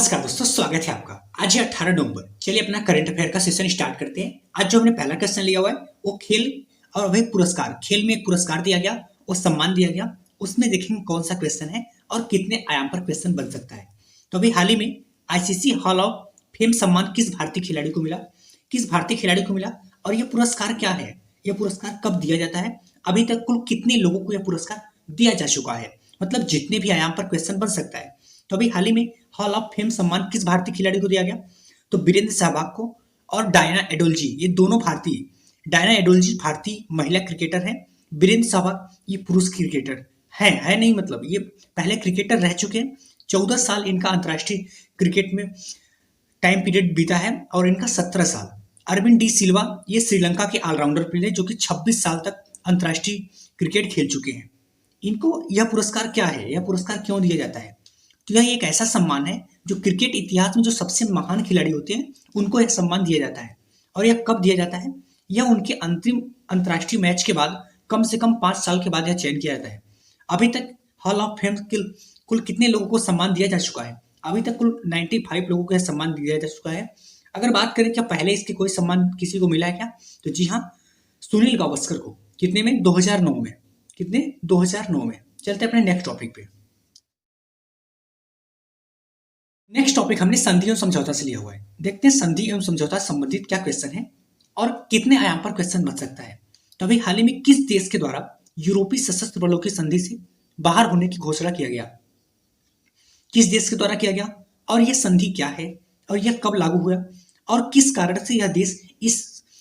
नमस्कार दोस्तों, स्वागत है आपका। आज है 18 नवंबर। चलिए अपना करंट अफेयर का सेशन स्टार्ट करते हैं। आज जो हमने पहला क्वेश्चन लिया हुआ है वो खेल और वही पुरस्कार, खेल में एक पुरस्कार दिया गया और सम्मान दिया गया। उसमें देखेंगे कौन सा क्वेश्चन है और कितने आयाम पर क्वेश्चन बन सकता है। तो अभी हाल ही में आईसीसी हॉल ऑफ फेम सम्मान किस भारतीय खिलाड़ी को मिला, किस भारतीय खिलाड़ी को मिला और यह पुरस्कार क्या है, यह पुरस्कार कब दिया जाता है, अभी तक कुल कितने लोगों को यह पुरस्कार दिया जा चुका है। मतलब जितने भी आयाम पर क्वेश्चन बन सकता है। तो अभी हाल ही में हॉल ऑफ फेम सम्मान किस भारतीय खिलाड़ी को दिया गया, तो वीरेंद्र सहवाग को और डायना एडोलजी, ये दोनों भारतीय। डायना एडोलजी भारतीय महिला क्रिकेटर है, वीरेंद्र सहवाग ये पुरुष क्रिकेटर है नहीं, मतलब ये पहले क्रिकेटर रह चुके हैं। 14 साल इनका अंतर्राष्ट्रीय क्रिकेट में टाइम पीरियड बीता है और इनका 17 साल। अरविंद डी सिल्वा ये श्रीलंका के ऑलराउंडर प्लेयर है जो कि 26 साल तक अंतर्राष्ट्रीय क्रिकेट खेल चुके हैं। इनको यह पुरस्कार क्या है, यह पुरस्कार क्यों दिया जाता है, तो यह एक ऐसा सम्मान है जो क्रिकेट इतिहास में जो सबसे महान खिलाड़ी होते हैं उनको यह सम्मान दिया जाता है। और यह कब दिया जाता है, यह उनके अंतिम अंतर्राष्ट्रीय मैच के बाद कम से कम 5 साल के बाद यह चयन किया जाता है। अभी तक हॉल ऑफ फेम कुल कितने लोगों को सम्मान दिया जा चुका है, अभी तक कुल 95 लोगों को यह सम्मान दिया जा चुका है। अगर बात करें क्या पहले इसके कोई सम्मान किसी को मिला है क्या, तो जी हाँ, सुनील गावस्कर को। कितने में, 2009 में। कितने, 2009 में। चलते अपने नेक्स्ट टॉपिक पे। नेक्स्ट टॉपिक हमने संधि एवं समझौता से लिया हुआ है। देखते हैं संधि एवं समझौता से संबंधित क्या क्वेश्चन है और कितने आयाम पर क्वेश्चन बन सकता है। तो अभी हाल ही में किस देश के द्वारा यूरोपीय सशस्त्र बलों की संधि से बाहर होने की घोषणा किया गया, किस देश के द्वारा किया गया और यह संधि क्या है और यह कब लागू हुआ और किस कारण से यह देश इस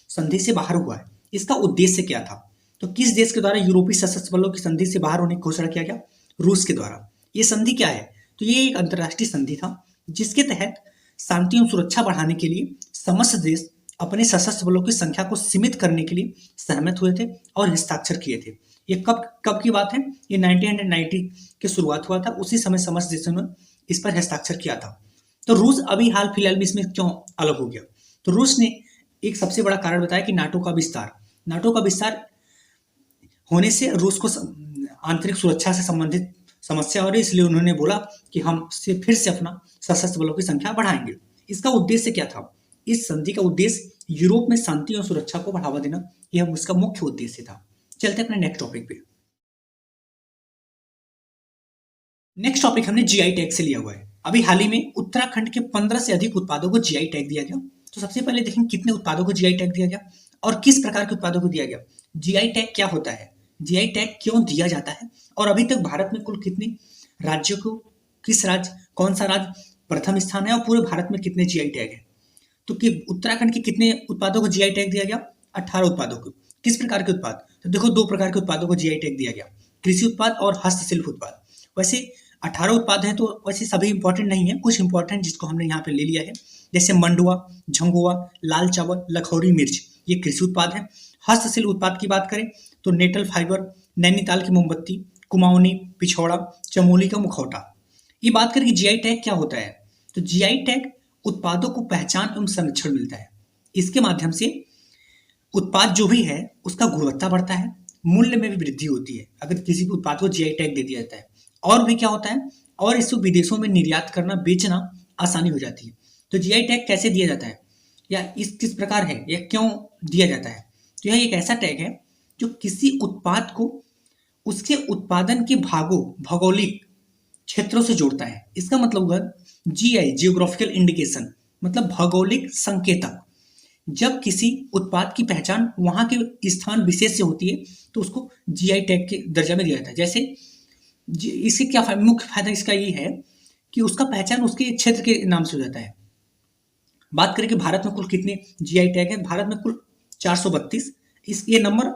संधि से बाहर हुआ है, इसका उद्देश्य क्या था। तो किस देश के द्वारा यूरोपीय सशस्त्र बलों की संधि से बाहर होने की घोषणा किया गया, रूस के द्वारा। यह संधि क्या है, तो ये एक अंतर्राष्ट्रीय संधि था जिसके तहत शांति और सुरक्षा बढ़ाने के लिए समस्त देश अपने सशस्त्र बलों की संख्या को सीमित करने के लिए सहमत हुए थे और हस्ताक्षर किए थे। ये कब कब की बात है, ये 1990 की शुरुआत हुआ था, उसी समय समस्त देशों ने इस पर हस्ताक्षर किया था। तो रूस अभी हाल फिलहाल में इसमें क्यों अलग हो गया, तो रूस ने एक सबसे बड़ा कारण बताया कि नाटो का विस्तार होने से रूस को आंतरिक सुरक्षा से संबंधित समस्या हो रही, इसलिए उन्होंने बोला कि हम फिर से अपना सशस्त्र बलों की संख्या बढ़ाएंगे। इसका उद्देश्य क्या था, इस संधि का उद्देश्य यूरोप में शांति और सुरक्षा को बढ़ावा देना, यह उसका मुख्य उद्देश्य था। चलते अपने नेक्स्ट टॉपिक पे। नेक्स्ट टॉपिक हमने जीआई टैग से लिया हुआ है। अभी हाल ही में उत्तराखंड के 15 से अधिक उत्पादों को जीआई टैग दिया गया। तो सबसे पहले देखें कितने उत्पादों को जीआई टैग दिया गया और किस प्रकार के उत्पादों को दिया गया। जीआई टैग क्या होता है, जीआई टैग क्यों दिया जाता है और अभी तक भारत में कुल कितने राज्यों को, किस राज्य, कौन सा राज्य प्रथम स्थान है और पूरे भारत में कितने जीआई टैग है। तो कि उत्तराखंड के कितने उत्पादों को जीआई टैग दिया गया, 18 उत्पादों को। किस प्रकार के उत्पाद, तो देखो 2 प्रकार के उत्पादों को जीआई टैग दिया गया, कृषि उत्पाद और हस्तशिल्प उत्पाद। वैसे 18 उत्पाद हैं तो वैसे सभी इंपॉर्टेंट नहीं है, कुछ इंपॉर्टेंट जिसको हमने यहाँ पे ले लिया है, जैसे मंडुआ, झंगुआ, लाल चावल, लखौरी मिर्च, ये कृषि उत्पाद है। हस्तशिल्प उत्पाद की बात करें तो नेटल फाइबर, नैनीताल की मोमबत्ती, कुमाऊनी, पिछौड़ा, चमोली का मुखौटा। ये बात करें कि जीआई टैग क्या होता है, तो जीआई टैग उत्पादों को पहचान एवं संरक्षण मिलता है। इसके माध्यम से उत्पाद जो भी है उसका गुणवत्ता बढ़ता है, मूल्य में भी वृद्धि होती है अगर किसी भी उत्पाद को जीआई टैग दे दिया जाता है। और भी क्या होता है, और इसको विदेशों में निर्यात करना, बेचना आसानी हो जाती है। तो जीआई टैग कैसे दिया जाता है या इस किस प्रकार है या क्यों दिया जाता है, तो यह एक ऐसा टैग है जो किसी उत्पाद को उसके उत्पादन के भौगोलिक क्षेत्रों से जोड़ता है। इसका मतलब हुआ जीआई, जियोग्राफिकल इंडिकेशन, मतलब भौगोलिक संकेतक। जब किसी उत्पाद की पहचान वहां के स्थान विशेष से होती है तो उसको जीआई टैग के दर्जा में दिया जाता है। जैसे इसके क्या मुख्य फायदा इसका ये है कि उसका पहचान उसके क्षेत्र के नाम से हो जाता है। बात करें कि भारत में कुल कितने जीआई टैग है, भारत में कुल 432। ये नंबर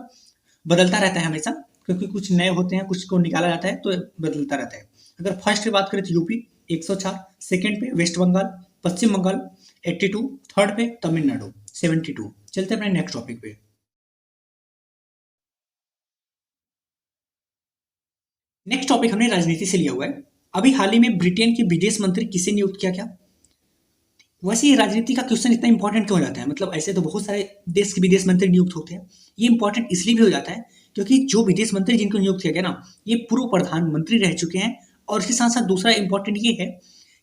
बदलता रहता है हमेशा, क्योंकि कुछ नए होते हैं, कुछ को निकाला जाता है तो बदलता रहता है। अगर फर्स्ट पे बात करें तो यूपी 104, सेकंड पे वेस्ट बंगाल, पश्चिम बंगाल 82, थर्ड पे तमिलनाडु 72। चलते अपने नेक्स्ट टॉपिक पे। नेक्स्ट टॉपिक हमने राजनीति से लिया हुआ है। अभी हाल ही में ब्रिटेन के विदेश मंत्री किसे नियुक्त किया गया। वैसे ये राजनीति का क्वेश्चन इतना इंपॉर्टेंट क्यों हो जाता है, मतलब ऐसे तो बहुत सारे देश के विदेश मंत्री नियुक्त होते हैं, ये इंपॉर्टेंट इसलिए भी हो जाता है क्योंकि जो विदेश मंत्री जिनको नियुक्त किया गया ना, ये पूर्व प्रधानमंत्री रह चुके हैं। और इसके साथ साथ दूसरा इंपॉर्टेंट ये है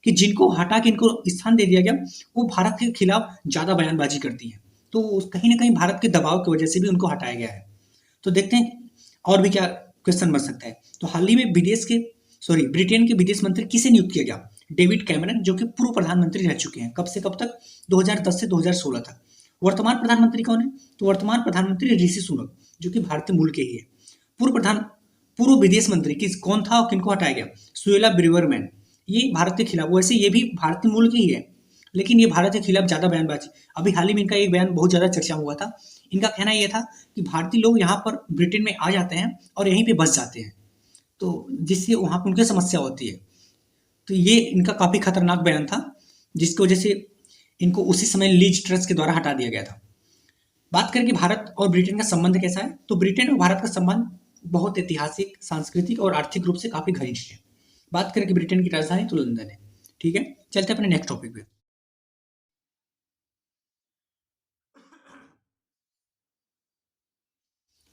कि जिनको हटा के इनको स्थान दे दिया गया वो भारत के खिलाफ ज़्यादा बयानबाजी करती हैं, तो कहीं ना कहीं भारत के दबाव की वजह से भी उनको हटाया गया है। तो देखते हैं और भी क्या क्वेश्चन बन सकता है। तो हाल ही में ब्रिटेन के विदेश मंत्री किसे नियुक्त किया गया? डेविड कैमरन, जो कि पूर्व प्रधानमंत्री रह चुके हैं। कब से कब तक? 2010 से 2016 तक। वर्तमान प्रधानमंत्री कौन है? तो वर्तमान प्रधानमंत्री ऋषि सुनक, जो कि भारतीय मूल के ही है। पूर्व विदेश मंत्री कौन था और किनको हटाया गया? सुएला ब्रिवरमैन। ये भारत के खिलाफ, वैसे ये भी भारतीय मूल के ही है, लेकिन ये भारत के खिलाफ ज्यादा बयानबाजी। अभी हाल ही में इनका एक बयान बहुत ज्यादा चर्चा हुआ था। इनका कहना यह था कि भारतीय लोग यहाँ पर ब्रिटेन में आ जाते हैं और यहीं पे बस जाते हैं, तो जिससे वहाँ पर उनकी समस्या होती है। तो ये इनका काफी खतरनाक बयान था, जिसकी वजह से इनको उसी समय लीज ट्रस्ट के द्वारा हटा दिया गया था। बात करें कि भारत और ब्रिटेन का संबंध कैसा है, तो ब्रिटेन और भारत का संबंध बहुत ऐतिहासिक, सांस्कृतिक और आर्थिक रूप से काफी घनिष्ठ है। बात करें कि ब्रिटेन की राजधानी तो लंदन है। ठीक है, चलते अपने नेक्स्ट टॉपिक पे।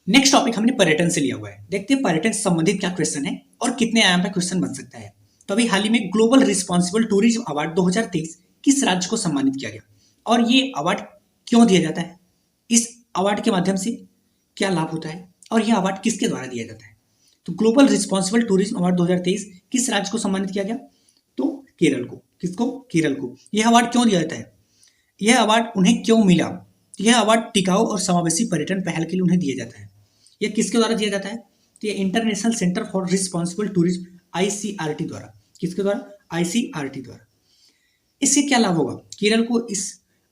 नेक्स्ट टॉपिक हमने पर्यटन से लिया हुआ है। देखते हैं पर्यटन से संबंधित क्या क्वेश्चन है और कितने आयाम पे क्वेश्चन बन सकता है। तो अभी हाल ही में ग्लोबल रिस्पॉन्सिबल टूरिज्म अवार्ड 2023 किस राज्य को सम्मानित किया गया और ये अवार्ड क्यों दिया जाता है? इस अवार्ड के माध्यम से क्या लाभ होता है और यह अवार्ड किसके द्वारा दिया जाता है? तो ग्लोबल रिस्पॉन्सिबल टूरिज्म अवार्ड 2023 किस राज्य को सम्मानित किया गया? तो केरल को। किसको? केरल को। यह अवार्ड क्यों दिया जाता है? यह अवार्ड उन्हें क्यों मिला? यह अवार्ड टिकाऊ और समावेशी पर्यटन पहल के लिए उन्हें दिया जाता है। यह किसके द्वारा दिया जाता है? तो ये international centre for responsible tourism ICRT द्वारा। किसके द्वारा? ICRT द्वारा। इससे क्या लाभ होगा? केरल को इस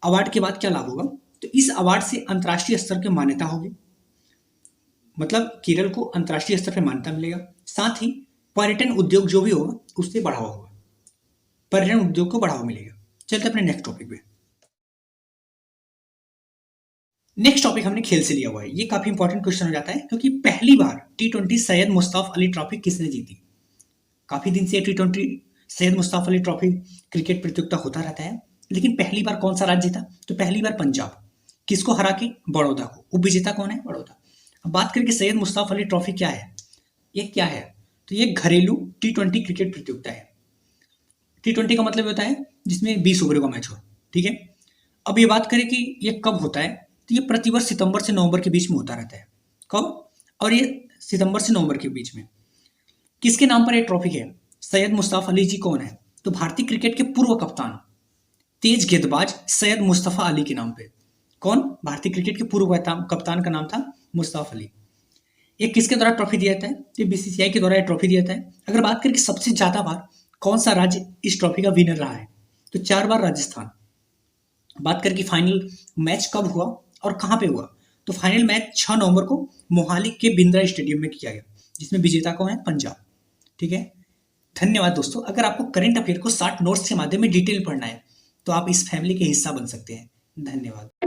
अवार्ड के बाद क्या लाभ होगा? तो इस अवार्ड से अंतर्राष्ट्रीय स्तर की मान्यता होगी, मतलब केरल को अंतर्राष्ट्रीय स्तर पर मान्यता मिलेगा। साथ ही पर्यटन उद्योग जो भी होगा उससे बढ़ावा होगा, पर्यटन उद्योग को बढ़ावा मिलेगा। चलते अपने नेक्स्ट टॉपिक पे। नेक्स्ट टॉपिक हमने खेल से लिया हुआ है। ये काफी इंपॉर्टेंट क्वेश्चन हो जाता है, क्योंकि पहली बार T20 सैयद मुश्ताक अली ट्रॉफी किसने जीती? काफी दिन से T20 Syed Mushtaq Ali trophy cricket प्रतियोगिता होता रहता है, लेकिन पहली बार कौन सा राज्य जीता? तो पहली बार पंजाब। किसको हरा के? बड़ौदा को। उपविजेता कौन है? बड़ौदा। अब बात करें कि सैयद मुश्ताक अली ट्रॉफी क्या है, ये क्या है? तो ये घरेलू T20 क्रिकेट प्रतियोगिता है। T20 का मतलब होता है जिसमें 20 ओवरों का मैच हो। ठीक है, अब ये बात करें कि ये कब होता है, तो ये प्रतिवर्ष सितंबर से नवंबर के बीच में होता रहता है। कब? और ये सितंबर से नवंबर के बीच में। किसके नाम पर ये ट्रॉफी है? सैयद मुश्ताक अली जी कौन है? तो भारतीय क्रिकेट के पूर्व कप्तान, तेज गेंदबाज सैयद मुस्तफा अली के नाम पे। कौन? भारतीय क्रिकेट के पूर्व कप्तान का नाम था मुस्तफा अली। ये किसके द्वारा ट्रॉफी दिया जाता है? ये BCCI के द्वारा ये ट्रॉफी दिया जाता है। अगर बात करें कि सबसे ज्यादा बार कौन सा राज्य इस ट्रॉफी का विनर रहा है, तो 4 बार राजस्थान। बात करें कि फाइनल मैच कब हुआ और कहां पे हुआ, तो फाइनल मैच 6 नवंबर को मोहाली के बिंद्रा स्टेडियम में किया गया, जिसमें विजेता कौन है? पंजाब। ठीक है, धन्यवाद दोस्तों। अगर आपको करंट अफेयर को 60 नोट्स के माध्यम में डिटेल पढ़ना है तो आप इस फैमिली के हिस्सा बन सकते हैं। धन्यवाद।